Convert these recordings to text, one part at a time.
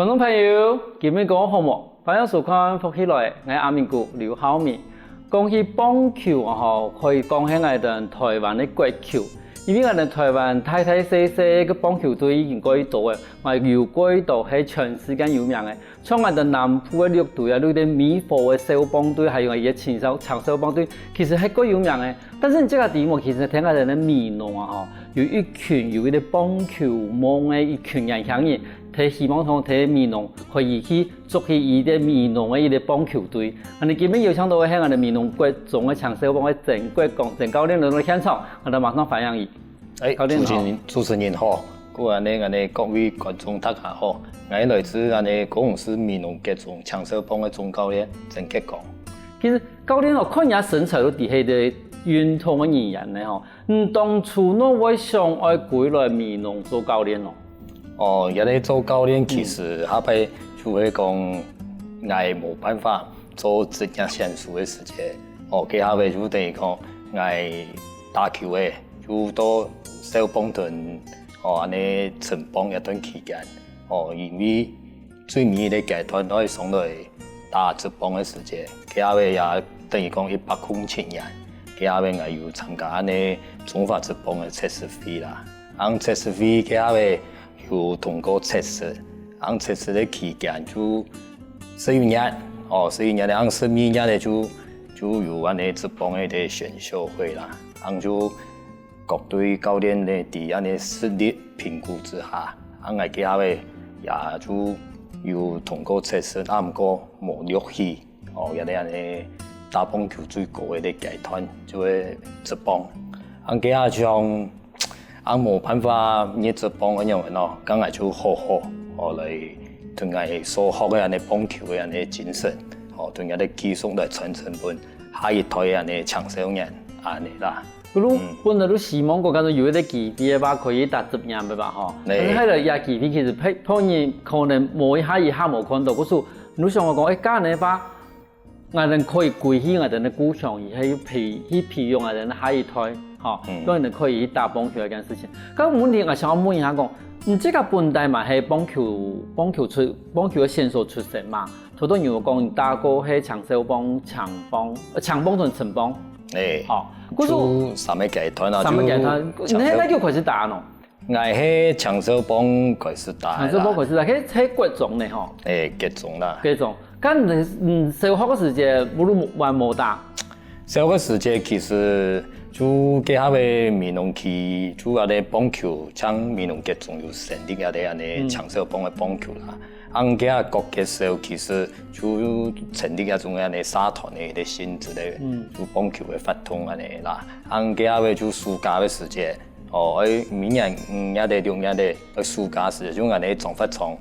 观众朋友，今日讲好无？欢迎收看福起来，我阿明哥刘浩明。讲起棒球吼，可以讲起我哋台湾的国球。因为我哋台湾大细个棒球队已经过到嘅，我又过到系全世界有名嘅。像我哋南部嘅绿队啊，你哋美国嘅小棒队，还有我哋长寿棒队，其实系过有名嘅。但是你这个题目其实听我哋嘅闽南啊，吼，有一群有啲棒球梦嘅一群人乡人。睇希望同睇闽南可以去做起伊啲闽南嘅伊啲棒球队。我哋今日邀請到嘅係我哋闽南國中嘅長壽幫嘅鄭國強鄭教練嚟到現場，我哋馬上歡迎伊。教練好，主持人好，我哋各位觀眾大家好，我係來自高雄市闽南國中長壽幫嘅總教練鄭國強。其實教練哦，看人身材都啲係啲運動嘅人員咧吼，當初哪會想愛歸來闽南做教練咯？哦，一啲做教練其實後尾就會講，我冇辦法做職業選手嘅時間。哦，佢後尾就等於講，我打球嘅就到小棒團，哦，安尼成棒一段期間。哦，因為最尾嘅階段可以上來打職棒嘅時間，佢後尾也等於講100公頃人，佢後尾我要參加安尼中華職棒嘅測試會啦。按測試會佢後尾就通過測試，按測試的期間就11年，11年的按12年的就有安尼職棒的選秀會啦，按就各隊教練的喺安尼實力評估之下，按我哋後尾也就有通過測試，啊唔過冇入去，一啲安尼打棒球最高嘅階段就係職棒，按佢像。按冇辦法，你職棒嗰樣咯，咁我就好來同我所學嘅安尼棒球嘅安尼精神，同我哋技術來傳承俾下一代安尼長壽人安尼啦。你本來你希望講緊有一啲機會吧，可以打職業嘅吧，嗬。但係喺度也機會其實普遍可能冇一下冇看到，嗰時你想我講，假呢吧，我哋可以歸去我哋嘅故鄉，而係去培養我哋下一代。當然可以打棒球一件事情。咁問題我想問一下講，你這個本地嘛係棒球嘅選手出身嘛？好多人講你打過係長壽棒、長棒同成棒。就三個階段啊。三個階段，你喺哪叫開始打咯？我係長壽棒開始打。長壽棒開始打，喺國中呢吼。國中啦。國中，咁你小學嘅時間冇打？小學時間其實。就佢後尾闽南區，就阿啲棒球，像闽南國中有成立阿啲安尼長壽棒嘅棒球啦。按佢阿國嘅時候，其實就成立一種安尼社團嘅啲性質嘅，就棒球嘅發動安尼啦。按佢後尾就暑假嘅時間，明年5月的6月的暑假時，就安尼總發廠，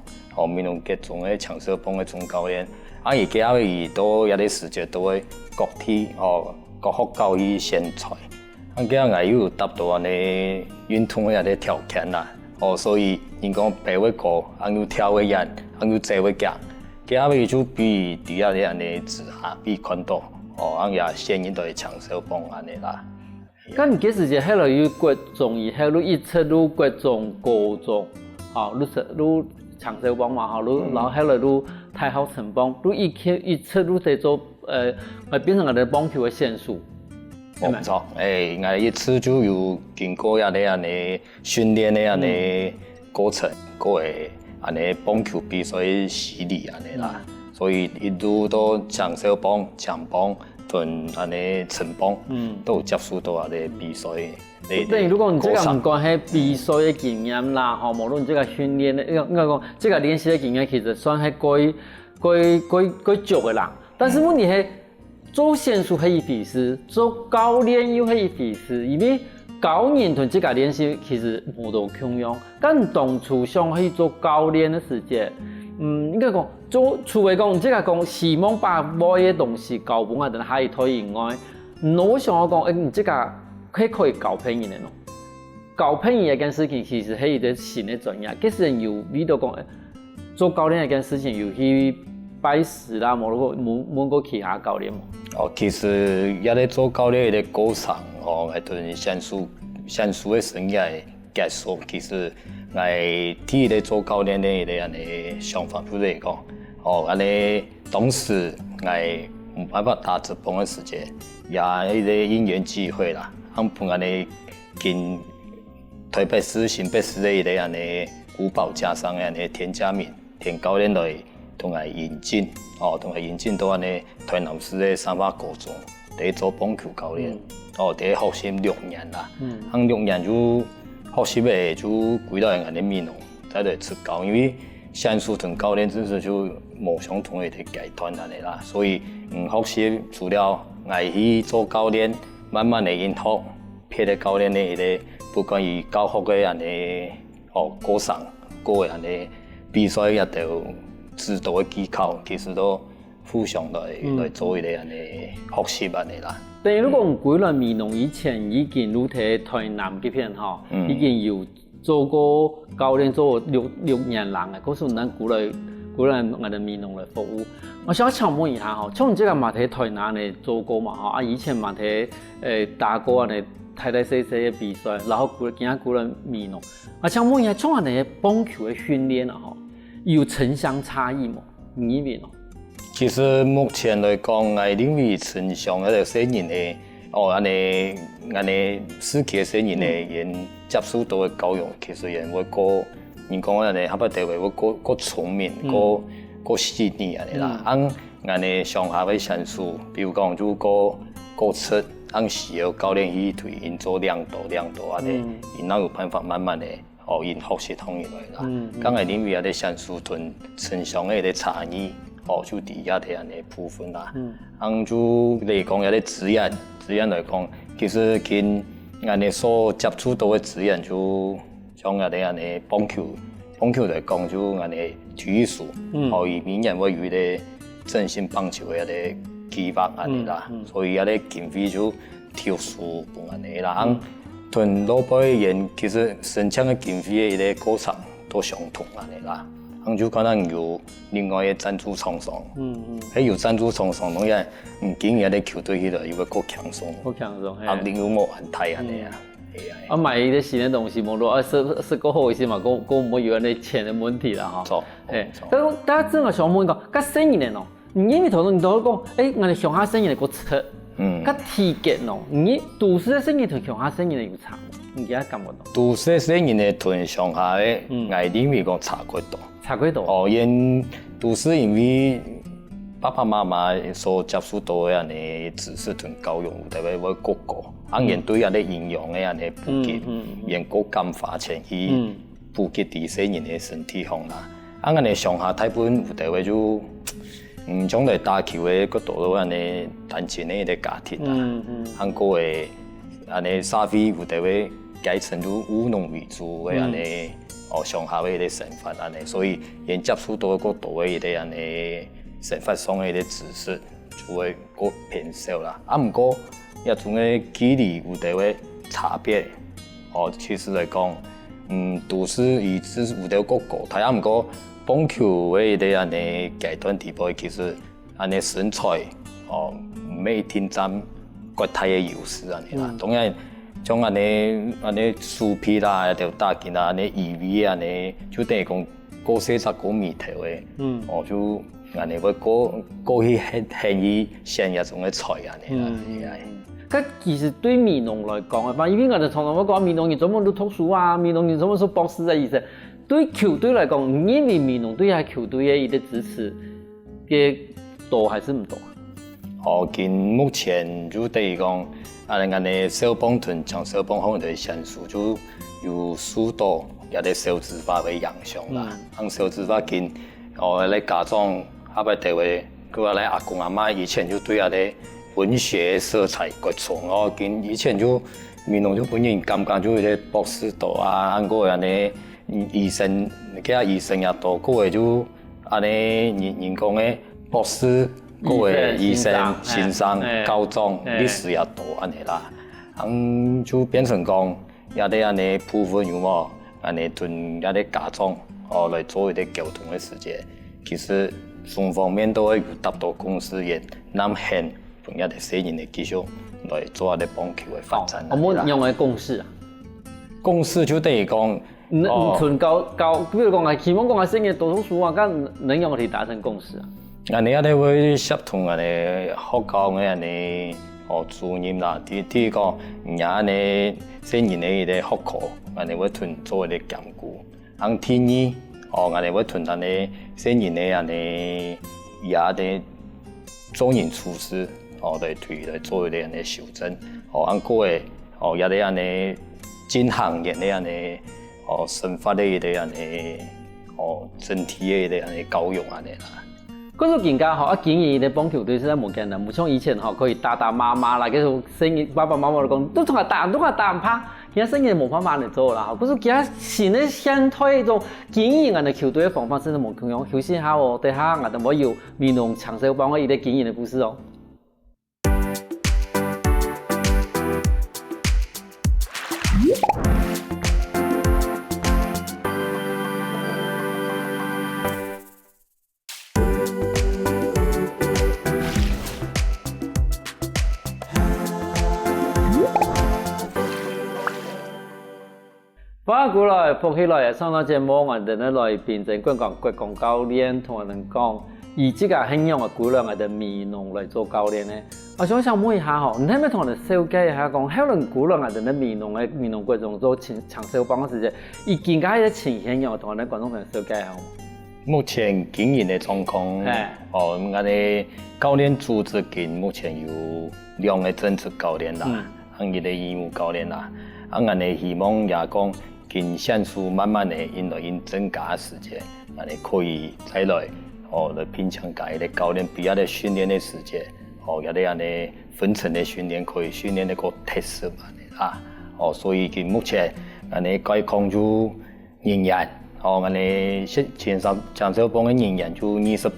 闽南國中嘅長壽棒嘅總教練。而佢後尾到一啲時間都會國體，國學教育選材。咁我有達到安尼運動嘅一啲條件啦，所以人講爬會高，有跳會遠，有坐會強，佢後尾就比第二啲安尼之下比看到，也顯現到長壽棒安尼啦。咁你幾時間喺度有國中，喺度一出到國中、高中，你長壽棒嘛，然後喺度太好成棒，你一出到在做變成我哋棒球嘅選手。冇錯，我一次就有經過一啲安尼訓練嘅安尼過程，個會安尼棒球比賽洗禮安尼啦，所以一路到長壽棒、長棒同安尼成棒，都有接觸到安尼比賽。等於如果你這個唔講係比賽嘅經驗啦，無論這個訓練嘅，應該講這個練習嘅經驗其實算係幾足嘅啦，但是問題係。做選手係一回事，做教練又係一回事，因為教練同這個練習其實冇到共樣。咁當初想去做教練嘅時間，應該講做，除非講這個講希望把某嘢東西教俾我哋下一代以外，我想講，你這個可以教朋友嘅咯。教朋友一件事情其實係一個新嘅專業，其實有遇到講做教練一件事情有去拜師啦，冇過其他教練。其實一啲做教練嘅過程，係對選手嘅生涯結束，其實我第一个做教练的一个安尼想法，比如讲，安尼当时我冇办法打直棒的时间，也一个因缘机会啦，俺碰安尼跟台北市、新北市的一个安尼古堡加上安尼田家敏田教练来同我引进，同我引进到安尼台南市的三八高中，第做棒球教练，第学习6年啦，俺6年就学习的就几道安尼面容，再来出教，因为仙术同教练真是就无相同的阶段安尼啦，所以学习除了我去做教练，慢慢的引学，配的教练的一个不管于教学的安尼过程，过的安尼比赛也都指导的技巧，其实都互相来做一个安尼学习安尼啦。等于如果几轮美农以前已經有喺台南嗰邊已經有做過教練做六年lang嘅，嗰時咱鼓勵我哋美農嚟服務。我想請問一下像你這個嘛喺台南嚟做過嘛以前嘛喺打過嚟大大細細嘅比賽，然後今日鼓勵美農。我想問一下，像你棒球嘅訓練有城鄉差異嗎？你邊其實目前來講，我認為城鄉嗰個細人嘅，安尼市區嘅細人嘅，因接觸到嘅教育，其實因會個，人講安尼，下邊地位會個聰明，個細膩安尼啦。安尼上下嘅sen術，比如講就個出，需要教練去推因做量度安尼，因哪有辦法慢慢的因學習通入來啦。咁我認為啊啲sen術同城鄉嘅啲差異。就伫遐啲安尼部分啦，就嚟講有啲資源來講，其實跟安尼所接觸到嘅資源就像有啲安尼棒球來講就安尼體育署，以明年會有啲振興棒球嘅啲計劃安尼啦，所以有啲經費就特殊安尼啦，同老百姓其實申請嘅經費嘅一個過程都相同安尼啦。就可能有另外嘅贊助廠商，有贊助廠商，當然經驗嘅球隊去到有個夠強壯，壓力有冇問題安尼啊？買啲新嘅東西，無論是個好些嘛，個唔會有安尼錢嘅問題啦錯，但大家真係想問個，咁新年咯，因為頭先你都講，我哋鄉下新年個出，咁體檢咯，你都市嘅新年同鄉下新年有差，你而家感覺到？都市新年嘅同鄉下嘅，我認為講差幾多。差幾多？因都是因為爸爸媽媽所接觸到嘅安尼知識同教育，特別會國語，因對安尼營養嘅安尼普及，因國感花錢去普及啲細人嘅身體上啦。安尼上下大部分有特別就將來打球嘅嗰度都安尼單親嘅一個家庭啦，韓國嘅安尼社會有特別階層就務農為主嘅安尼。上下嘅一啲成分安尼，所以因接觸到嗰度嘅一啲安尼成分上嘅一啲知識，就會個偏少啦。唔過一種嘅距離有啲嘅差別。其實嚟講，都市以至有啲個個體，唔過棒球嘅一啲安尼階段地步，其實安尼身材唔係天佔國體嘅優勢安尼啦。當然。像安尼樹皮啦，一條大件啦，安尼魚尾安尼，就等於講個細隻個米頭嘅，就安尼會過去很易成一種嘅菜安尼啦。咁其實對美農來講嘅，因為我哋常常會講美農人做乜都讀書啊，美農人做乜做博士嘅意思。對球隊來講，因為美農對下球隊嘅一個支持嘅多還是唔多啊？見目前就等於講。安尼小棒同像小棒方面嘅sen術就有許多有啲少子化嘅影響啦。少子化見你家長下邊地位，佢話你阿公阿媽以前就對下啲文學色彩過重，見以前就美農就本人感覺就啲博士多啊，安個安尼醫生，其他醫生也多，個個就安尼人講嘅博士。各位醫生、先生、教長、歷史也多安尼啦，就變成講有啲安尼部分有冇安尼同有啲家長來做一啲溝通嘅時間，其實雙方面都會達到共識嘅，南向同一啲細人嘅繼續來做一啲棒球嘅發展。我們用嘅共識啊？共識就等於講纯高，比如讲希望讲啊，生意多读书啊，咁能用去达成共识啊。安尼會協同安尼學校嘅安尼主任啦，第一個安尼新年嘅啲學課，安尼會同做啲兼顧。第二，安尼會同安尼新年嘅安尼也啲做人處事，嚟做啲安尼修正。個嘅也啲安尼進行嘅啲安尼生活嘅啲安尼整體嘅啲安尼教育安尼啦。嗰種更加好，經營的棒球隊實在冇艱難，唔像以前可以打媽媽啦，嗰種生意爸爸媽媽講都同佢打唔拍，而家生意冇辦法嚟做啦。嗰種其他新的相對種經營人的球隊的方法，真係冇咁樣。休息下哦，等下我哋冇有美濃長壽幫我一啲經營的故事哦。翻過來，復起來，上到節目，我哋咧來變成國講教練，同人講，以這個很用嘅鼓勵我哋美濃來做教練咧。我想問一下吼，你係咪同人紹介一下講，how人鼓勵我哋咧美濃嘅美濃國中做長壽幫嘅時間，而更加嘅情形樣同我哋觀眾朋友紹介下。目前經營嘅狀況，我哋教練組織緊目前有2個正職教練啦，一個義務教練啦，我哋希望也講。跟選手慢慢的因增加時間，你可以再來來平常加啲教練比較的訓練的時間，有啲安分層的訓練可以訓練那個特色嘛，所以佢目前該講就人員，前長壽幫嘅人員就28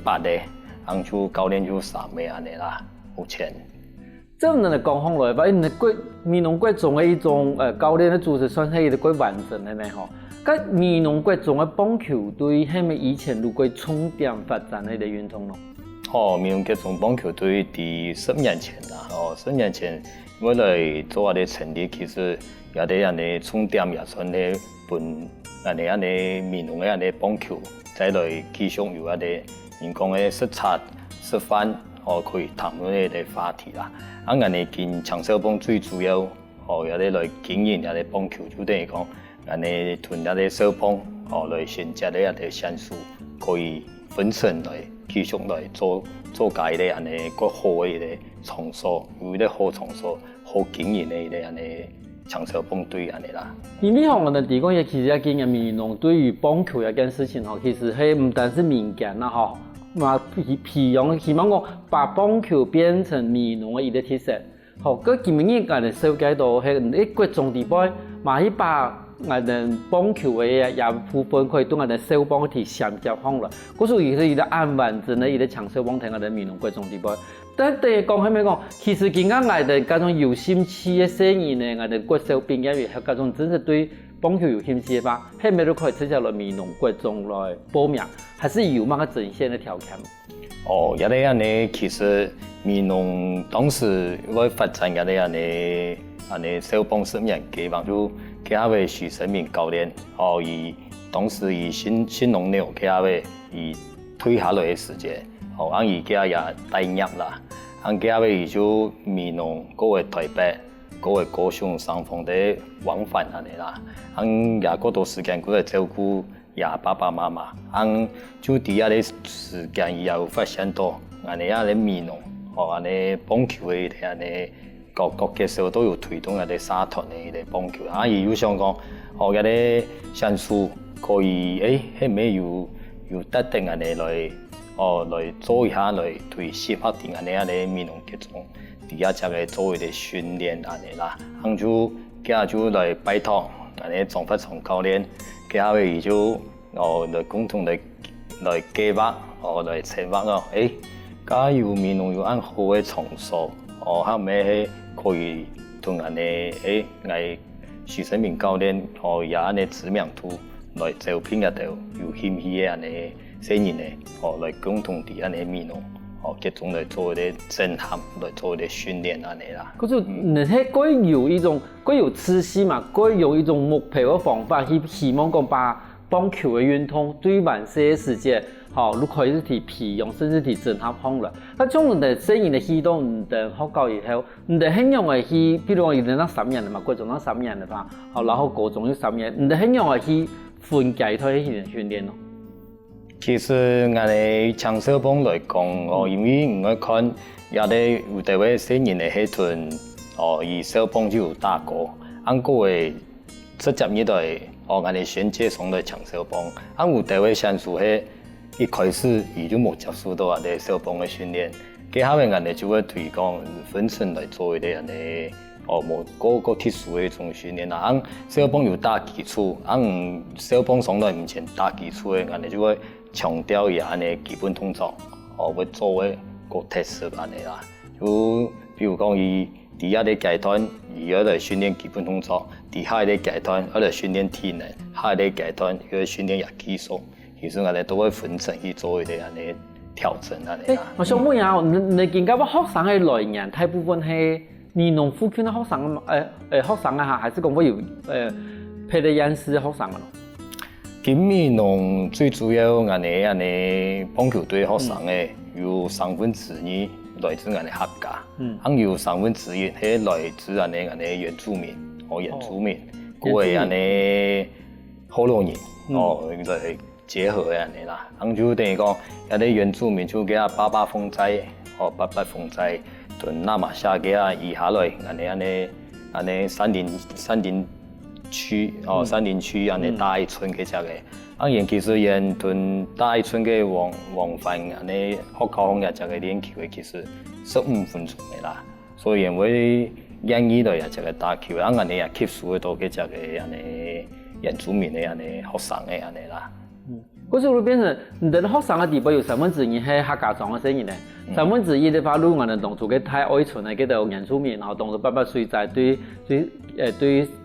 個，就教練就3個安尼啦，目前。這樣嚟講方來吧，因為美濃國中嘅一種教練嘅組織算係一個完整嘅呢吼。咁美濃國中嘅棒球隊係咪以前如果重點發展嘅運動咯？美濃國中棒球隊喺10年前啦，10年前我來做下啲成立，其實有啲人哋重點也算係本美濃嘅啲棒球，再來繼續有一啲人講嘅實測示範。可以談論一啲話題啦。我哋見長壽棒最主要，有啲來經營一啲棒球，就等於講，我哋同一啲小棒，來選擇一啲選手，可以分層來繼續來做解啲人哋個好嘅啲場所，有啲好場所，好經營嘅啲人哋長壽棒隊人哋啦。因為我哋提供嘅其實一件嘅美濃對於棒球一件事情，其實係唔單是敏感啦，嗬。嘛培養，希望我把棒球變成美濃嘅一個特色。好，嗰今年我哋設計到係喺國中地方，嘛去把我哋棒球嘅也部分可以同我哋小棒去相結合啦。嗰屬於係一個按完整嘅一個長壽棒同我哋美濃國中地方。但第二講係咩講？其實更加我哋嗰種有興趣嘅生意呢，我哋國小畢業嘅嗰種真係對棒球有興趣嘅吧，係咪都可以直接來美濃國中來報名？還是有乜個整線的條件？有啲人呢，其實美濃當時為發展有啲人呢，小棒10年計劃就佢阿位許生明教練，以當時以新農牛佢阿位以退下來嘅時間，而家也大入啦，佢阿位就美濃嗰位台北。嗰個高雄雙方的往返安尼啦，也嗰段時間佢嚟照顧也爸爸媽媽，就啲下啲時間也有發現到，安尼啊啲美濃，安尼棒球嘅安尼各嘅時候都有推動一啲社團嘅啲棒球，亦有想講，有啲選手可以係咪有特定安尼來做一下來對適合啲安尼啊啲美濃嘅種。底下就係做一啲訓練安尼啦，就來拜託安尼總發總教練，佢哋就來共同來計劃，來策劃假如美濃有按好嘅場所，後尾可以同安尼嗌許生明教練，也安尼知名度來招聘一條有興趣嘅安尼新人嚟，來共同啲安尼美濃。集中来做一啲震撼，来做一啲训练安尼啦。可是你係該有一種，該有知識嘛，該有一種目標嘅方法，希望講把棒球嘅運動對完些時間，好，你可以去培養，甚至去整合好了。那種你雖然你去到你的學校以後，你的很容易去，比如講有那3年的嘛，國中那3年的吧，好，然後高中有3年，你的很容易去分解出一些訓練咯。其實我哋長壽棒來講，因為我看有啲有啲位細人嘅迄陣，以小棒就有打過，按個位直接呢度，我哋選接送嚟長壽棒，按有啲位選手係一開始伊就冇接觸到啲小棒嘅訓練，佢後面我哋就會推廣分身嚟做一啲人哋。冇個特殊嘅一種訓練啦。按小棒有打基礎，按小棒上來目前打基礎嘅，我哋就會強調伊安尼基本動作，會做一個特色安尼啦。就比如講伊第一個階段，伊要嚟訓練基本動作；第下個階段要嚟訓練體能；下個階段要嚟訓練技術。其實我哋都會分層去做一啲安尼調整安尼啦。我想問下，你見到學生嘅來源大部分係兒童附近嘅學生學生啊，還是講會有配對演師嘅學生啊？今兒農最主要我哋安尼棒球隊學生嘅有2/3來自我哋客家，有1/3係來自我哋原住民，原住民，嗰個安尼好多人來結合安尼啦。就等於講有啲原住民就叫爸爸風仔，爸爸風仔。屯那瑪夏嘅移下來，安尼山林區山林區安尼大村嘅只個，然其實沿屯大村嘅往返安尼學校方嘅只個練球嘅其實15分鐘嘅啦，所以因為建議嚟只個打球，安尼也吸收到嘅只個安尼原住民嘅安尼學生嘅安尼啦。嗰時會變成你的學生嘅地步有1/3係客家莊嘅聲音咧，1/3的話，如果我哋當初嘅太愛村嘅，佢就原住民，當初爸水在對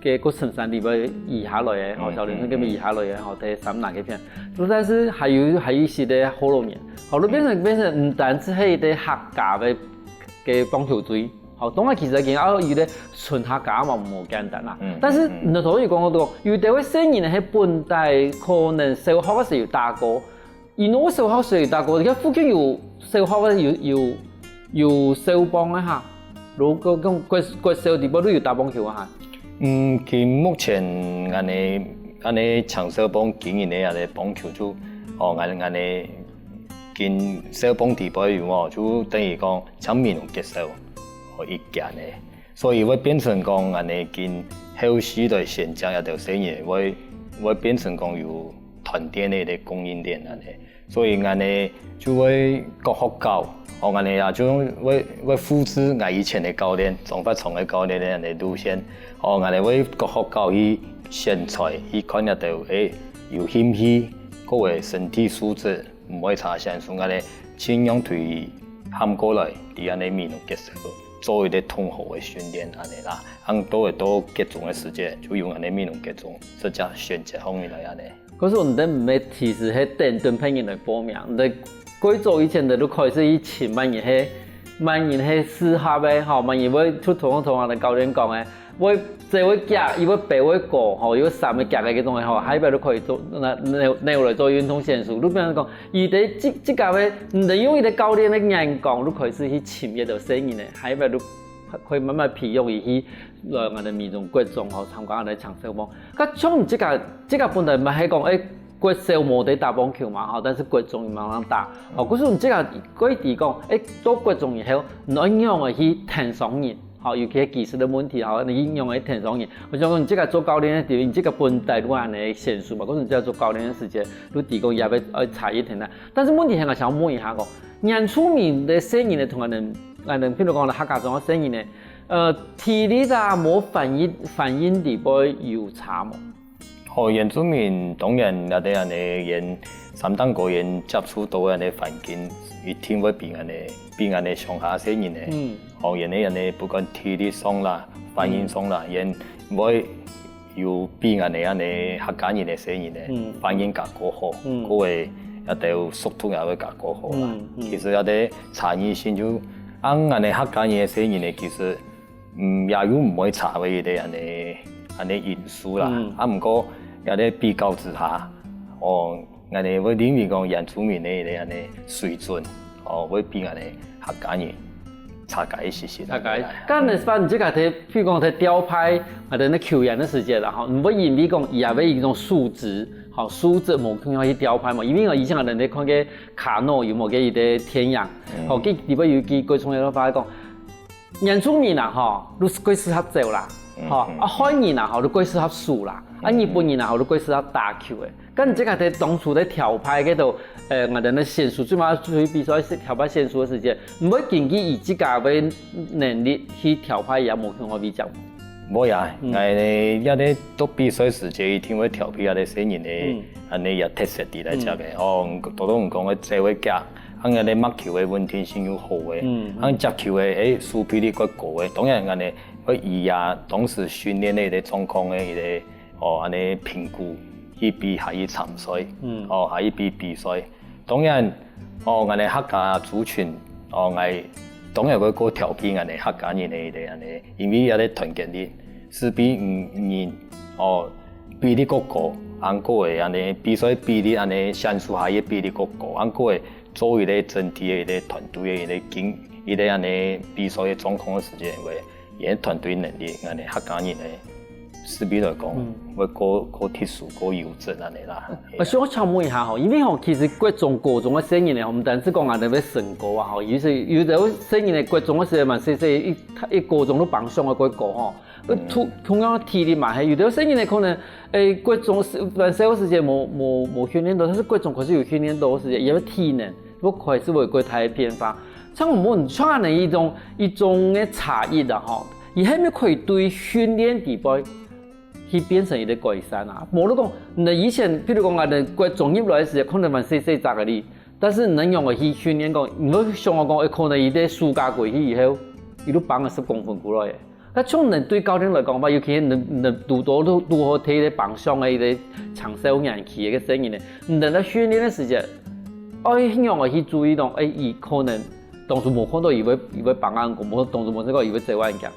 嘅個深山地步移下來嘅，小林村嗰邊移下來嘅，睇3哪幾片，但是還有一些嘅好多年，後來變成唔單止係啲客家嘅棒球隊。好，當然其實見有啲純客家嘛唔簡單啦，但是你所以講到，有啲位細人喺本地可能小學嗰時有打過，而我小學時有打過，而家附近有小學嗰有小棒啊嚇，如果講國小地方都有打棒球啊嚇。佢目前安尼長小棒經營嘅安尼棒球就安尼跟小棒地步有就等於講搶面同接受。一件嘅，所以會變成講安尼跟後續來選擇一條生意，會變成講有團隊嘅供應鏈安尼，所以安尼就會各學校，安尼也就會複製我以前嘅教練，總發從嘅教練嘅安尼路線，安尼會各學校去選材，去看一條有興趣，個個身體素質唔會差線，所以安尼盡量推喊過來，啲安尼面同結束。做一啲統合嘅訓練安尼啦，都會到集中嘅時間，就用安尼面同集中，直接選擇方面嚟安尼。可是我哋唔係其實係等等朋友嚟報名，你貴州以前的都開始以前萬人係適合嘅，嚇萬人會出同學哋教練講嘅，會這會夾，又會背會過，嚇，又會3個夾嘅嗰種嘅，嚇，喺邊都可以做，你嚟做運動選手，你變講，而啲即個嘅，你用一個教練嘅眼光，你可以去潛一條聲音嘅，喺邊都可以慢慢培養去來我哋民眾國中嚇參加我哋長壽棒。咁從即個本來唔係講國小冇得打棒球嘛，但是國中又慢慢打。嗰時你即個可以講，到國中以後，你應用係去聽上人。好，尤其係技術的問題，好，你應用喺田上面。我想講，你這個做教練嘅地方，你這個本地都係你選手嘛，嗰陣只要做教練嘅時間，都提供也要差一點啦。但是問題係我想問一下個，原住民嘅聲音咧，同人譬如講客家莊嘅聲音咧，體力啊冇反應地步有差冇？原住民當然有啲人嘅3等個人接觸到嘅啲環境，一定會比人哋上下聲音咧。人哋不管體力上啦、反應上啦，人會有比人哋客家人嘅聲音咧，反應更加好，嗰個也得速度也会更高好啦。其实也得差异性就，按尼客家人的声音呢，其实也有唔会差的一个安尼因素啦。不过也得比较之下，安尼会认为讲原住民的一个安尼水准，会比安尼客家人差价一些些。差价。咁你反正即个睇，譬如讲睇雕牌或者那球员的世界啦，唔会因为讲伊也为一种数值，数值无可能去雕牌嘛。因为以前人哋看个卡诺有冇个伊个天阳，佢里边有几贵重嘅发讲，原住民啊，都是贵适合走啦，汉人啊，都贵适合输啦。日本人啊，都贵适合打球诶。咁即个睇当初喺调牌嗰度，我哋咧选手最码出去比赛调牌选手嘅时间，唔会根据以自家嘅能力去调牌，也冇同我比较。冇呀，一啲都比赛时间一定会调皮，一啲新人嘅，安尼也特色啲嚟只嘅。多唔講嘅這位夾，安尼抹球嘅穩定性要好嘅，接球嘅輸比率較高嘅。當然安尼，我以呀當時訓練嘅啲狀況嘅一個安尼評估，去比下一參賽，下一比賽。當然安尼客家族群，當然會個調皮安尼客家人嘅安尼，因為有啲團結力，是比人比例較高，安個嘅安尼比賽比例安尼選手下嘅比例較高，安個嘅做一個整體嘅一個團隊嘅一個安尼比賽嘅狀況嘅時間，會團隊能力安尼客家人嘅。勢必來講，會個特殊、個優質安尼啦。想我請問一下吼，因為其實各種高中嘅聲音咧，唔單止講我哋要升高啊吼，有時有啲聲音咧，各種嘅時嘛，一高中都榜上嘅個高吼，同樣體力嘛係，有啲聲音咧可能各種本身嘅時間冇訓練到，但是各種可是有訓練到嘅時間，也有體能，不過還是會過太變化。像我們像呢一種嘅差異啦吼，而係咪可以對訓練地步？去變成一個改善啊！無你講，你以前譬如講我哋國中入來嘅時候，可能還細雜個哩，但是能用個去訓練講，唔好像我講，可能伊啲暑假過去以後，伊都綁個10公分過來嘅。那從人對教練來講吧，尤其你讀多都如何睇啲榜上嘅啲長壽年期嘅聲音咧，你喺訓練嘅時間，用個去注意到，伊可能當初冇看到伊會綁硬個，冇當初冇睇過伊會這樣講，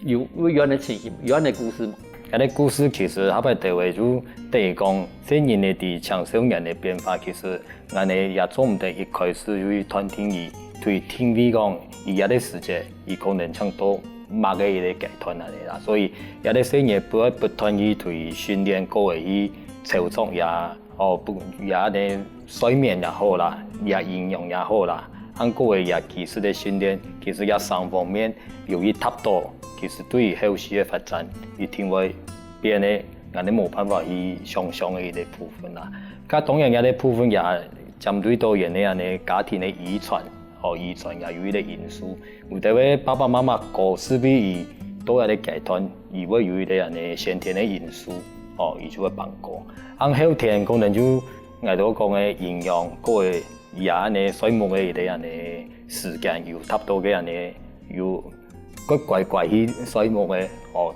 有樣嘅情形，有樣嘅故事嘛。嗰啲故事其實後邊地位就等於講，這人嘅啲青少年嘅變化，其實我哋也做唔得一開始去團體伊對聽力講，伊有啲時間，伊可能唱到某個一個階段嚟啦，所以有啲細嘢不斷去對訓練過去操作也也啲睡眠也好啦，也營養也好啦，按過去也技術嘅訓練，其實也三方面有一塔多。其實對於後續嘅發展，一定會變咧，我哋冇辦法去想象嘅一個部分啦。咁當然有啲部分也針對到人哋嘅家庭嘅遺傳，遺傳也有一個因素。有啲位爸爸媽媽過勢必伊都有啲階段，伊會有一個嘅先天嘅因素，伊就會幫過。按後天可能就我哋講嘅營養，個也嘅睡眠嘅一個嘅時間有差不多嘅嘅有。個怪去睡眠嘅，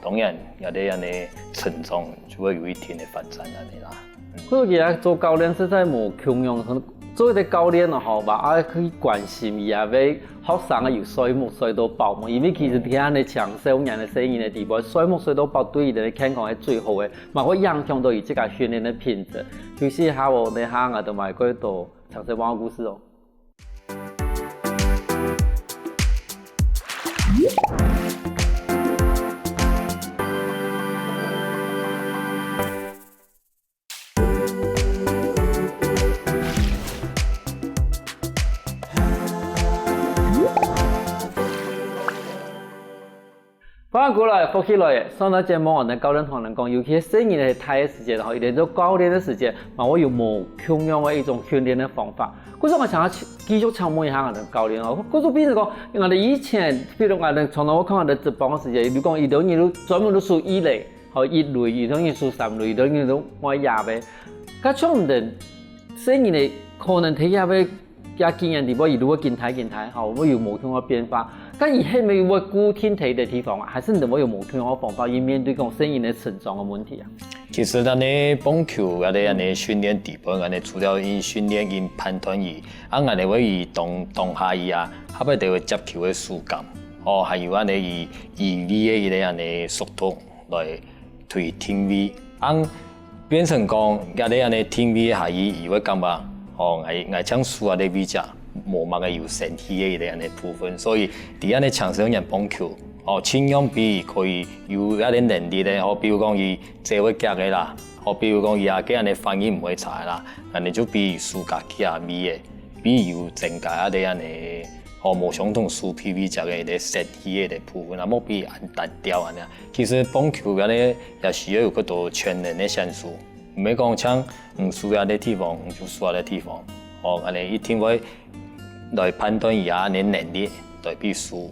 當然有啲人嘅成長就會有一定嘅發展啦。我覺得做教練實在冇強用，做一個教練啊，吧可以關心伊啊，俾學生啊有睡眠睡到飽嘛。因為其實聽下你長少年嘅聲音嘅地步，睡眠睡到飽對伊哋健康係最好嘅，嘛會影響到伊即個訓練嘅品質。休息下我哋下我哋咪過到長生灣故事哦。翻過來，復起來，上到節目我哋教練同人講，尤其細年係太嘅時間，然後一年做教練嘅時間，嘛我有冇同樣嘅一種訓練嘅方法。嗰種我想繼續參問一下我哋教練哦。嗰種比如講，我哋以前，譬如我哋從來我看我哋職棒嘅時間，如講伊等於專門都數一類，一類，伊等於數三類，伊等於都我廿倍。咁從唔定細年嘅可能睇下要加經驗，如果如果靜態，好，會有某種嘅變化。但而係咪會固定喺嘅地方啊？還是你會有某種嘅方法去面對講聲音嘅成長嘅問題啊？其實咱哋棒球，咱哋訓練地方，咱哋除了因訓練因判斷伊，咱哋會以當下伊啊，後尾就會接球嘅數感，還有咱哋以力嘅伊個咱哋速度來推聽力，變成講，咱哋聽力下伊會感覺，我將輸啊啲比較無乜嘅有身體嘅伊個咱哋部分，所以喺咱哋長時間棒球。盡量比可以有一啲能力咧，比如講伊坐會夾嘅啦，比如講伊啊，佢安尼反應唔會差啦，安尼就比輸家起啊咪嘅，比有增加一啲安尼，無相同輸 PV 隻嘅啲身體嘅部分，啊冇比單調安尼。其實棒球安尼也需要有嗰度全能嘅選手，唔係講像唔輸啊啲地方，唔就輸啊啲地方，安尼一定會來判斷伊啊啲能力來比輸。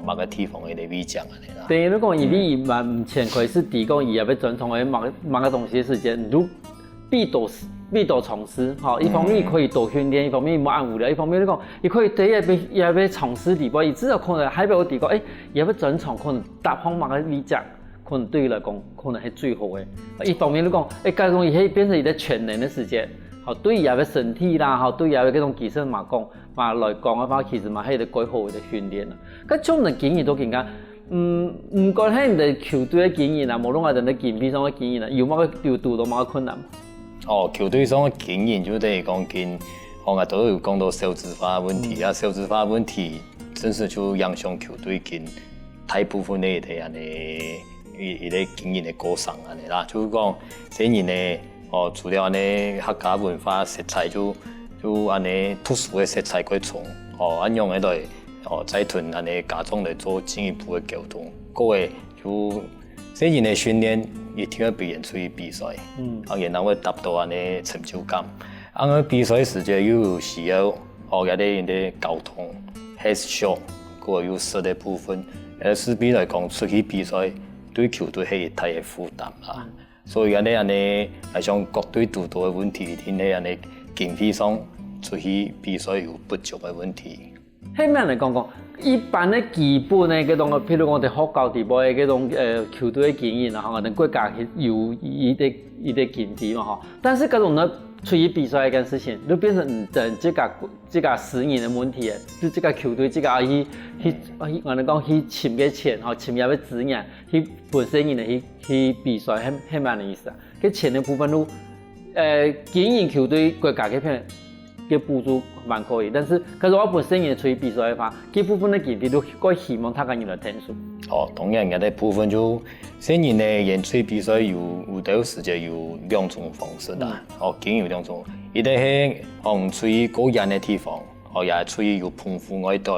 某個地方嘅嚟比講啊，等於你講伊比目前可以是提供伊也要專長嘅某個東西時間，如必多從事，一方面可以多訓練，一方面冇按無聊，一方面你講伊可以第一也要從事地方，伊至少可能喺邊個地方，也要專長，可能搭方某個比較，可能對伊來講可能係最好嘅。一方面你講，假如講伊可以變成伊個全能嘅時間。好，對伊個身體啦，好對伊個嗰種技術嘛講來講嘅話，其實嘛係一個幾好嘅訓練啦。咁種嘅經驗都更加，唔過喺人哋球隊嘅經驗啊，無論係人哋競技上嘅經驗啊，有冇個調度到某個困難？球隊上嘅經驗就等於講緊，我都有講到少子化問題啊，少子化問題真是就影響球隊緊大部分嘅啲安尼，伊個經驗嘅過程安尼啦，就是講這年咧。除了安尼客家文化色彩就安尼特殊嘅色彩過重，按用喺度，再同安尼家長嚟做進一步嘅溝通。各位就這年嘅訓練一定要表現出去比賽，然後會達到安尼成就感。個比賽時間又需要有啲溝通、協調，個有實嘅部分。勢必來講出去比賽對球隊係一大嘅負擔啦。所以安尼係像各隊督導嘅問題，啲咧安尼經費上出去比賽有不足嘅問題。係咩嚟講？一般嘅基本嘅嗰種，譬如講我哋學校地步嘅嗰種球隊嘅經驗啊，可能國家有一啲經費嘛，但是嗰種呢出去比賽一件事情，就變成這個私人嘅問題，就這個球隊這個我哋講去簽嘅錢，簽入嘅資源，去本身人去比賽，係咩嘅意思啊？佢錢嘅部分都經營球隊國家嘅片嘅補助蠻可以，但是可是我本身人出去比賽嘅話，基部分嘅經費都該希望他個人來填數。當然嘅部分就新人咧演出比賽有啲時間有兩種方式啦，經有兩種，一啲係出於個人嘅地方，也係出於有豐富愛道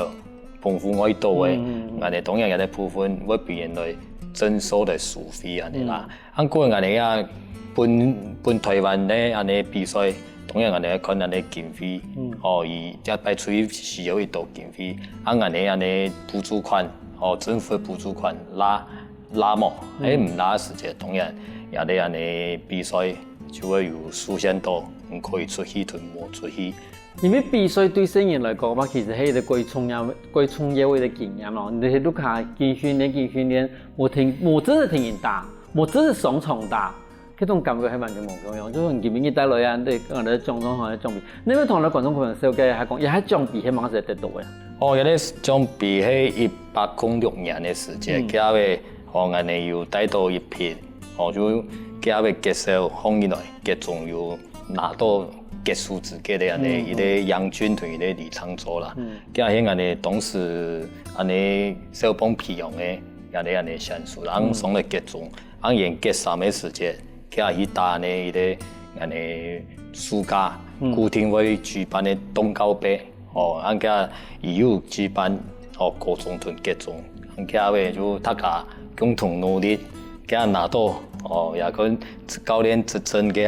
嘅，我哋當然有啲部分會表現來徵收嘅收費安尼啦。個人哋啊，本台灣咧安尼比賽。當然，我哋看人哋經費，伊一擺出去需要一道經費，按人哋安尼補助款，政府嘅補助款拉冇，唔拉時間，當然也哋安尼比賽就會有出現到唔可以出去同冇出去。因為比賽對新人來講嘛，其實係一個幾重要嘅經驗咯。你睇都看經訓練，我真係挺大，我真係雙重大。嗰種感覺係蠻嘅無樣，就是見面一帶來啊，我哋獎狀同埋獎幣。你咪同你觀眾朋友紹介下講，也係獎幣係蠻實得到嘅。有啲獎幣係1806年嘅時間，佢係我哋要帶到一片，就佢係結束放入來，結總要拿到結束自己嘅一啲楊軍同一啲李長洲啦。佢係我哋當時小幫培養嘅一啲選手，然上嚟結總，然後結三嘅時間。佢係打呢啲暑假固定會舉辦嘅冬高杯，而家有舉辦高中同決中，而家就大家共同努力，佢拿到也跟教練執政嘅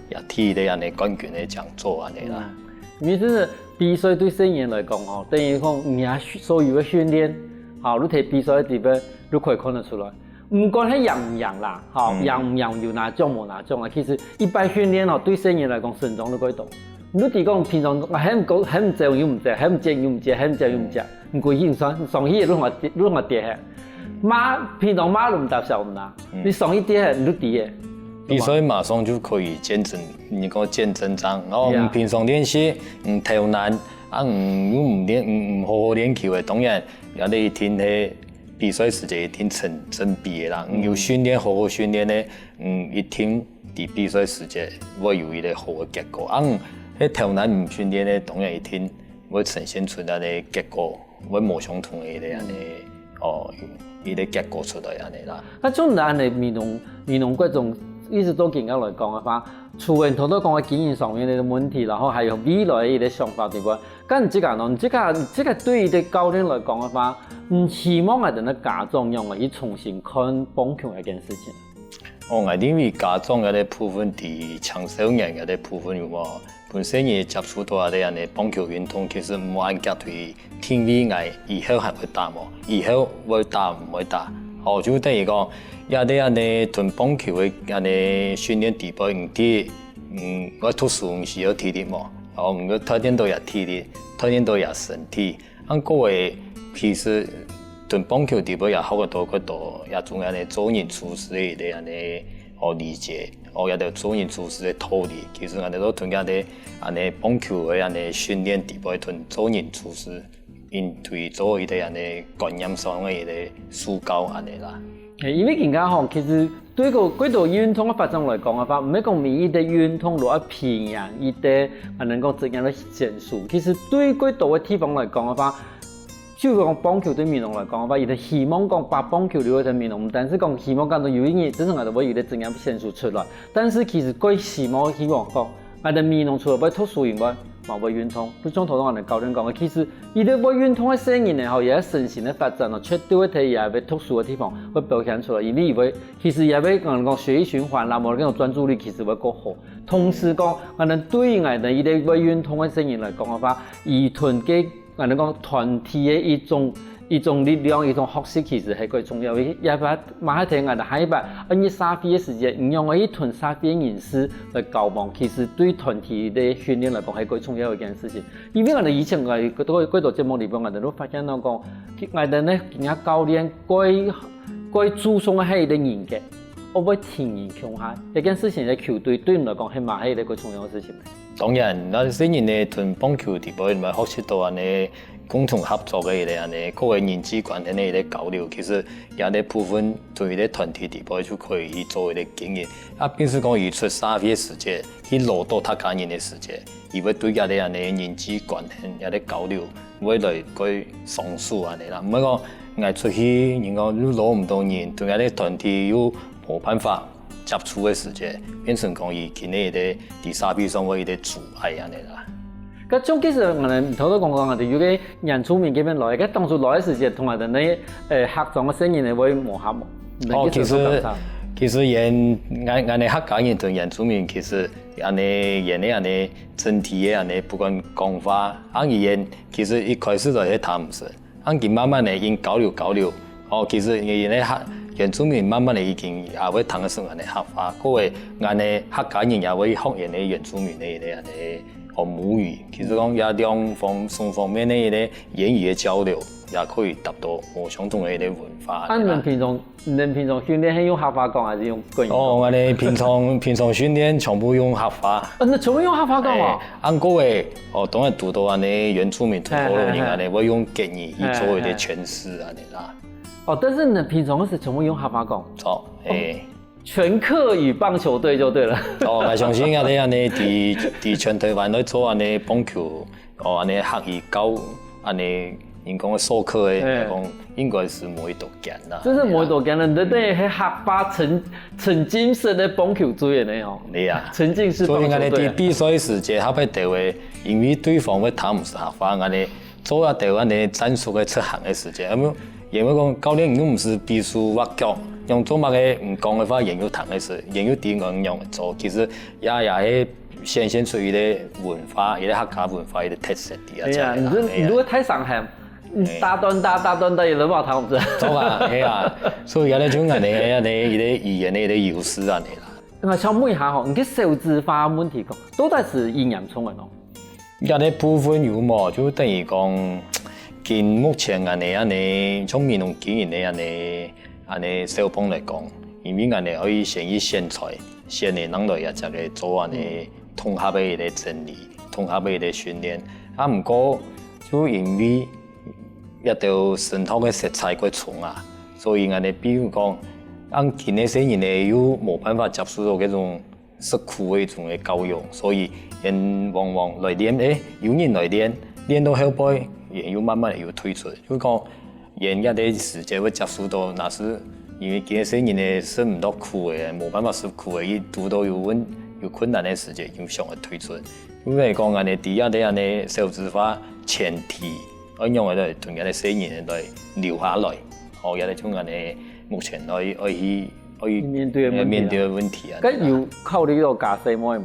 也提啲冠軍嘅獎座安尼啦。因為真係比賽對新人來講，等於講你所有嘅訓練，你睇比賽嘅地方都可以看得出來。唔管係贏唔贏啦，贏唔贏要拿獎冇拿獎啦。其實一般訓練對新人來講成長都幾多，你哋講平常喺唔食又唔食，喺唔食又唔食，喺唔食又唔食，唔過興上去你話跌嘅，平常馬都唔搭上唔啦，你上去跌你都跌嘅。比賽馬上就可以見真，你講見真章。然後平常練習投籃，唔好好練球嘅，當然有啲天氣比賽時間一定成比嘅啦。有訓練好好訓練咧，一定喺比賽時間會有一個好嘅結果。喺投籃唔訓練咧，當然一定會呈現出嚟嘅結果，會冇相同嘅一個結果出來安尼啦。啊，種咱嘅面容嗰種。一直都健康來講嘅話，除了頭都講嘅經營上面嘅問題，然後還有未來嘅想法對不？咁這個對於啲教練來講嘅話，唔希望係等啲家長用嚟去重新看棒球呢件事情。我認為家長嘅啲部分，啲青少年嘅啲部分有冇本身也接觸到啲人嘅棒球運動，其實唔按腳對天未挨，以後還會打冇？以後會打唔會打？就等於講。有啲人哋同棒球嘅人哋訓練地步唔啲，我讀書唔需要體力嘛，唔過特定都有體力，特定都有身體。各位其實同棒球地步也好多，也仲有啲做人處事嘅啲人哋理解，有啲做人處事嘅道理。其實我哋都同人哋棒球嘅人哋訓練地步同做人處事，對做一啲人哋觀念上嘅一啲疏教安尼啦。因為而家吼，其實對個嗰度運動嘅發展來講嘅話，唔係講每一個運動都要平衡，一啲能夠怎樣嘅戰術。其實對嗰度嘅地方來講嘅話，就講棒球對民眾來講嘅話，伊就希望講把棒球留喺民眾，唔單止講希望講到有一日真正係會有啲怎樣嘅戰術出來。但是其實佢希望講，我哋民眾除了要讀書以外，冇會運動。不像頭先我哋教練講嘅，其實伊啲會運動嘅聲音咧，吼，也係身心嘅發展咯，絕對會睇伊係要讀書嘅地方會表現出來。因為伊會其實也要講血液循環啦，無嗰種專注力其實會較好。同時講，我哋對於我哋伊啲會運動嘅聲音來講嘅話，伊團結我哋講團體嘅一種力量，一種學習其實係最重要嘅。也把馬天我哋下一把按3飛嘅時間，唔用一團3飛人士來交棒，其實對團體嘅訓練來講係最重要嘅一件事情。因為我哋以前我哋嗰度節目裏邊，我哋都發現到講，我哋咧而家教練最注重嘅係一個人格，我會聽人講下，呢件事情嘅球隊對我來講係嘛係一個最重要嘅事情。當然，那啲人咧同棒球地步，咪學習到安尼共同合作嘅嘢，安尼各個人際關係嘅交流，其實有啲部分對啲團體地步就可以做一啲經驗。平時講伊出3飛嘅時間，去落到他家人嘅時間，伊會對有啲安尼人際關係有啲交流，會來佢相處安尼啦。唔係講嗌出去，人講你攞唔到人，同有啲團體又冇辦法接觸嘅時間，變成講伊見呢啲第3飛上會有啲阻礙安尼啦。咁種其實我哋頭都講我哋有個人出面嗰邊來，咁當初來嘅時間同埋啲客莊嘅聲音係會磨合冇。其實我哋客家人同原住民其實安尼整體嘅安尼不管講法，其實一開始就係談唔順，佢慢慢嚟因交流，其實原住民慢慢嚟已經也會談得上安尼合法，各位安尼客家人也會學人哋原住民嘅安尼。母語其實講也雙方面嘅言語嘅交流，也可以達到冇相同嘅文化。你們平常訓練係用客話講還是用國語？我哋平常訓練全部用客話。那全部用客話講啊？各位當然讀到安尼原住民同部落人安尼會用國語去做一啲詮釋安尼啦。但是你平常是全部用客話講？全客語棒球隊就對了。我相信安尼喺全台灣來做安尼棒球，安尼客語教安尼人講嘅授課嘅，講應該是冇多間啦。就是冇多間啦，你哋係客家沉浸式嘅棒球隊嚟哦。係啊，沉浸式棒球隊。所以我哋比賽時間後邊就會，因為對方會談唔是客話，我哋做下台灣嘅戰術嘅出行嘅時間，因為講教練都唔是必須挖角。用做乜嘅唔講嘅話，仍要談嘅事，仍要點樣用做，其實也係顯現出一啲文化，一啲客家文化一啲特色啲啊。係啊，你如果太上海，大段有人話談唔知。做啊，係啊，所以有啲種人哋一啲語言嘅一啲優勢啊嚟啦。我想問一下吼，你嘅少子化問題講，到底是嚴重嘅咯？一啲部分有冇，就等於講，見目前安尼，從美濃經營安尼小幫來講，因為安尼可以先以現在先嚟人來也就嚟做安尼統合嘅一個整理，統合嘅一個訓練。啊，唔過就因為一條生態嘅食材過重啊，所以安尼比如講，按今年些人咧又冇辦法接受到嗰種食苦嘅一種嘅教育，所以人往往來練，有人來練到後背，人又慢慢又退出。就講人家啲時間會接受到，那是因為今年些人咧食唔到苦嘅，冇辦法食苦嘅，一讀到有困難嘅時間，又想去退出。因為講安尼第一啲安尼少子化前提，我用嘅嚟同人哋些人嚟留下來，哦，有啲種安尼目前可以面對嘅問題啊。咁有考慮到加細妹冇？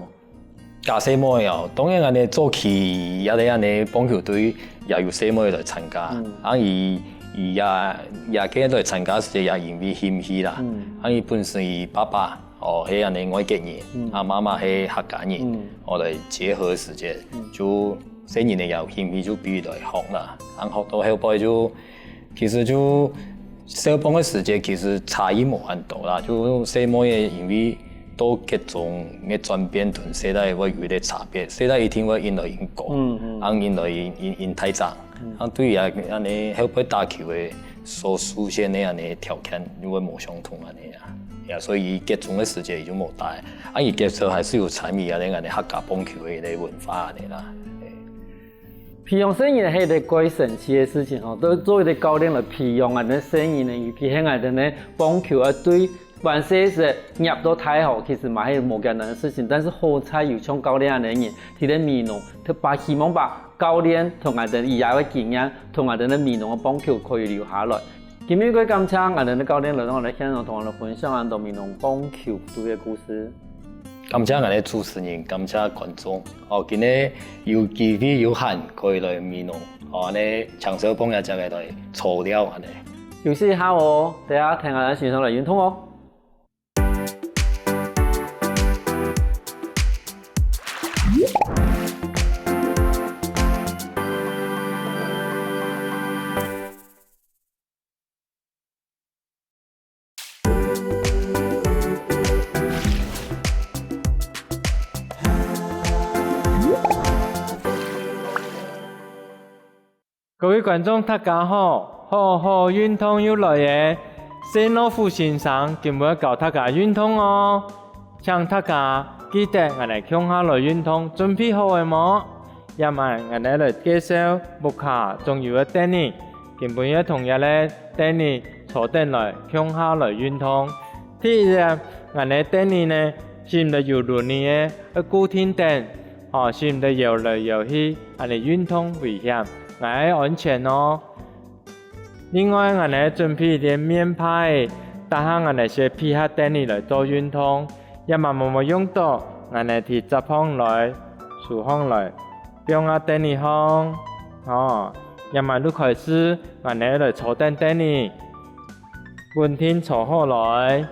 加細妹啊，當然安尼早期有啲安尼棒球隊也有細妹來參加，伊也幾多來參加時也因為興趣啦。伊本身伊爸爸係安尼外籍人，媽媽係客家人，我哋結合時間就細人哋有興趣就必須來學啦。學到後背就其實就小幫嘅時間其實差異冇很多啦，就細妹嘅因為都各種嘅轉變同世代會有啲差別，世代一定會因來因高，因來因太長，對於安尼後背打球嘅所出現嘅安尼條件就會冇相同安尼啊，所以各種嘅時間就冇大，而結實還是有參與安尼客家棒球嘅啲文化安尼啦。培養生意係一個幾神奇嘅事情哦，都作為一個教練來培養安尼生意呢，尤其係安尼棒球啊對。萬事是入到太好，其實嘛係冇艱難嘅事情，但是好彩有像教練安尼人，喺啲美濃，佢希望把教練同埋啲以後嘅經驗，同埋啲美濃嘅棒球可以留下來。今日佢感謝我哋嘅教練來到我哋現場同我哋分享安度美濃棒球隊嘅故事。感謝我哋主持人，感謝觀眾。今日有機會有限可以來美濃，呢長壽棒也就係來操了安尼。休息一下哦，大家聽下線上嚟運通哦。各位觀眾大家好，好運動又來嘅，謝老虎先生今日教大家運動哦，請大家記得我哋向下來運動，準備好嘅冇？也問我哋來介紹目下重要嘅Danny，今日同日咧Danny坐定來向下來運動，第一日我哋Danny呢，是唔係遊輪嘅一固定點，是唔係遊來遊去，我哋運動危險。我係安全哦。另外，我哋準備啲面派，但係我哋先配合Danny來做運動，一萬冇用到，我哋提集行來、數行來，用下Danny行，一萬都開始，我哋來坐定Danny，半天坐好來，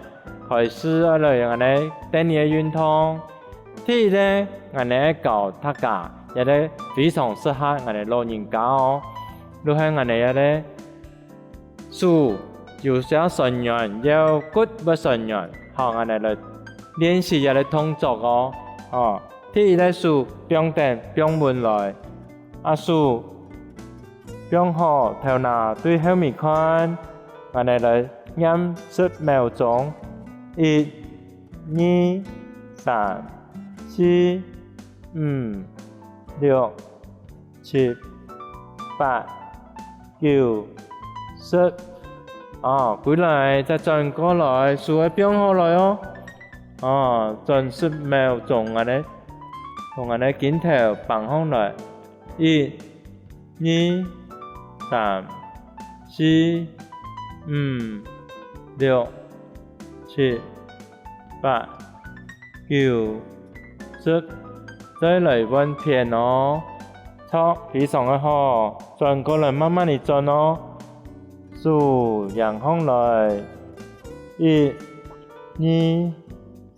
開始來我哋Danny嘅運動。第二咧，我哋教大家。一個非常適合我哋老人家哦，如果我哋一個手又想順軟，又骨不順軟，好我哋來練習一個動作哦。第一個手放定放穩來，手放好頭拿對後面看，我哋來按10秒鐘，1、2、3、4、5、6、7、8、9、10，過來再轉過來，數個變好來哦。轉10秒鐘我哋同我哋鏡頭放好來，1、2、3、4、5、6、7、8、9、10。再來揾片哦，錯非常的好，轉過來慢慢地轉哦，數陽光來，1、2、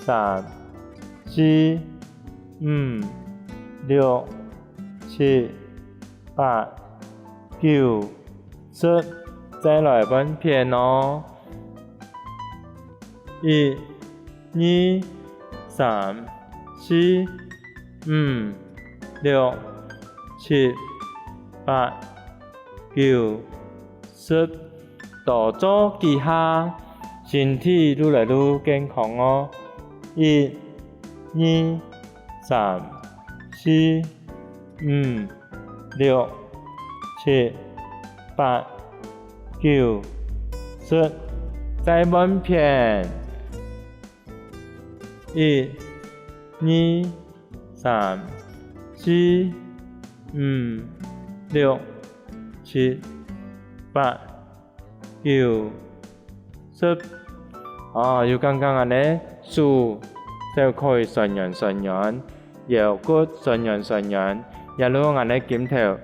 3、4、5、6、7、8、9、10，再来本片哦。1、2、3、4、5、6、7、8、9、10，动作记下，身体愈来愈健康哦。1、2、3、4、5、6、7、8、9、10，再本片。1、2、3、4、5、6、7、8、9、10。要刚刚安尼數，就可以順順，腰骨順，一路安尼檢頭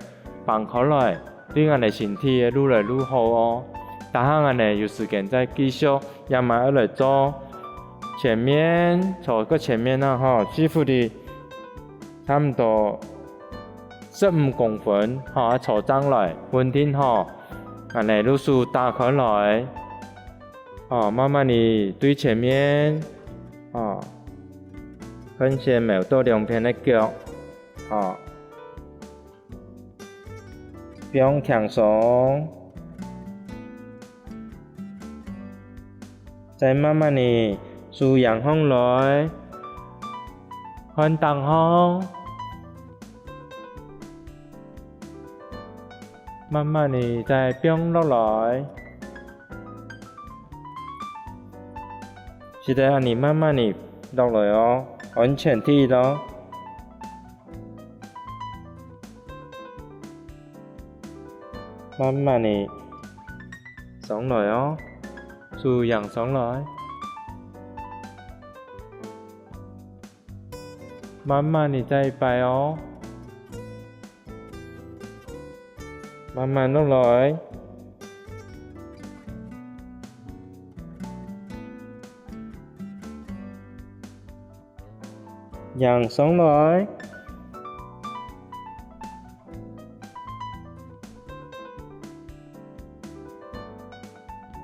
放開來，對安尼身體會愈來愈好哦。等下安尼有時間再繼續，也買來做。前面坐個前面啦吼，幾乎的差唔多15公分，坐上來，穩定吼，安尼路數打開來，慢慢地對前面，分先沒有到兩邊的腳，不用輕鬆，再慢慢地。數陽風來，看燈風，慢慢地再飄落來，是的，你慢慢地落來哦，安全啲咯，慢慢地上來哦，數陽上來。慢慢地再擺哦，慢慢落來，揚上來，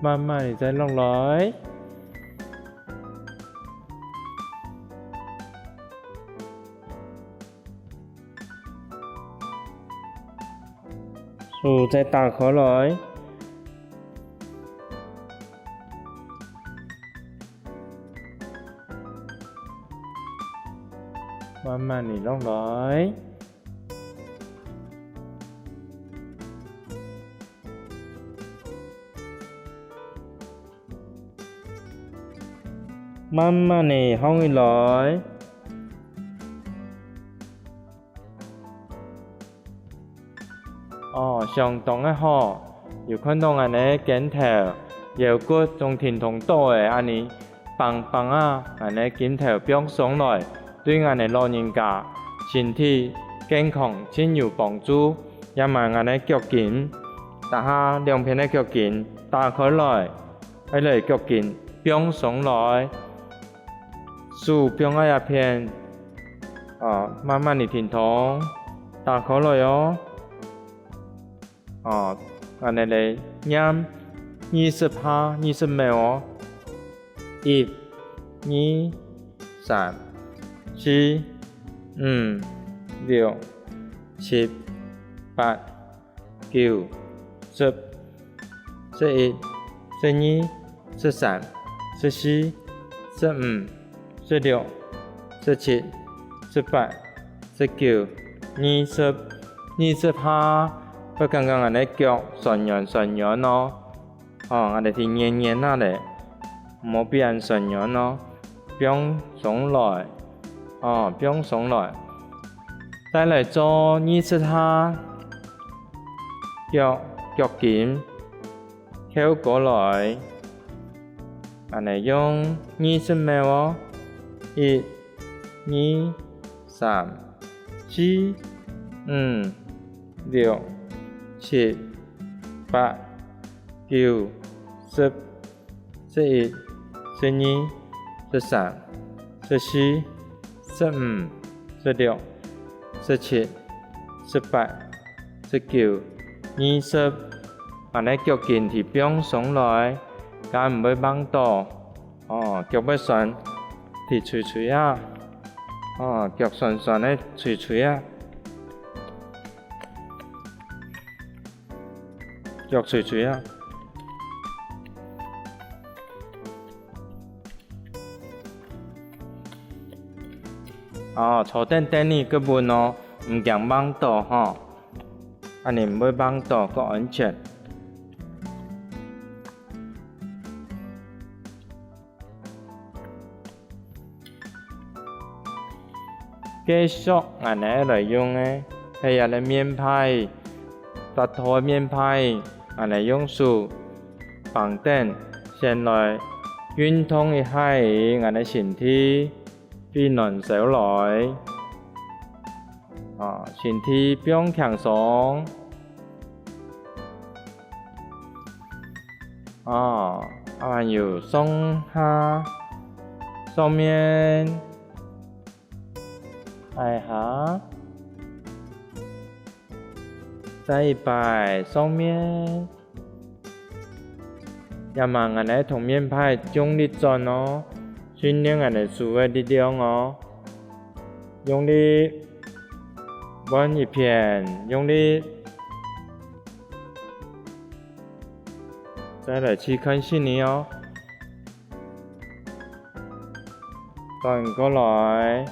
慢慢地再落來。數再打開來，慢慢地落來，慢慢地放回來。相當的好，有看到安尼鏡頭，腰骨從天堂倒的安尼棒棒啊，安尼鏡頭變上來，對安尼老人家身體健康真有幫助。也買安尼腳筋，打下兩片的腳筋打開來，喺嚟腳筋變上來，數變啊一片，慢慢地天堂打開來哦。安尼嚟飲20秒哦，1、2、3、4、5、6、7、8、9、10、11、12、13、14、15、16、17、18、19、20下。佢剛剛安尼腳順咯，安尼係黏下咧，冇變順咯，變上來，變上來，再嚟做20下，腳筋翹過來，安尼用20秒哦，1、2、3、4、5、6、7、8、9、10、11、12、13、14、15、16、17、18、19、20，安尼腳勁是變上來，敢唔會掹到，腳要旋，提脆脆啊，腳旋旋的脆脆啊，腳脆脆啊。坐等等你個門唔驚掹到安尼唔會掹到，夠安全。繼續安尼來用嘅係一個面派，大坨面派，安尼用手放等，先來運動一下安尼身體。避暖手來，身體不用輕鬆，還有鬆下，上面，挨下，再一擺上面，要慢安尼同面派用力轉訓練我哋手嘅力量用力彎一片，用力再來去看心理轉過來，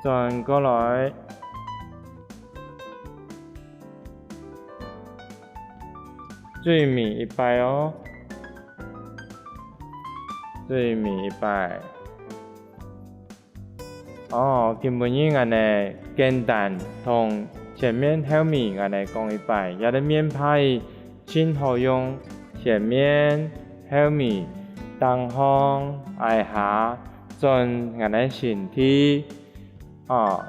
轉過來。最尾一擺最尾一擺。基本上安尼簡單，同前面後面安尼講一擺，有啲面派真好用，前面後面當方挨下轉安尼身體，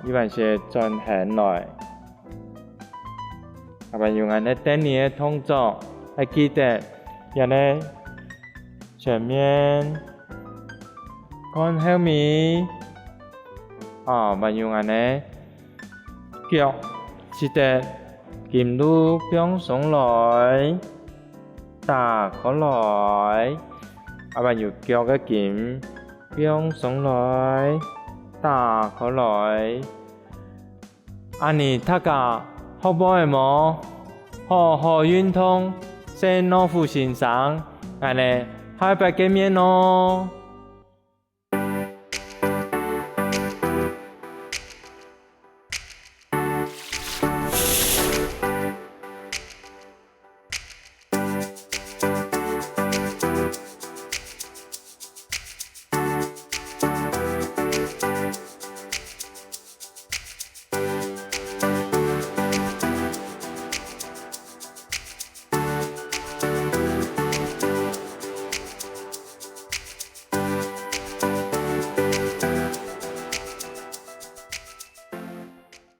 一般是轉下來，阿爸用安尼等你嘅動作。還記得，有咧前面看後面，咪用安尼腳記得撳路變上來，打過來，咪用腳嘅撳變上來，打過來，安尼大家好唔好冇？好運動。先老夫先生，安尼下一擺見面咯。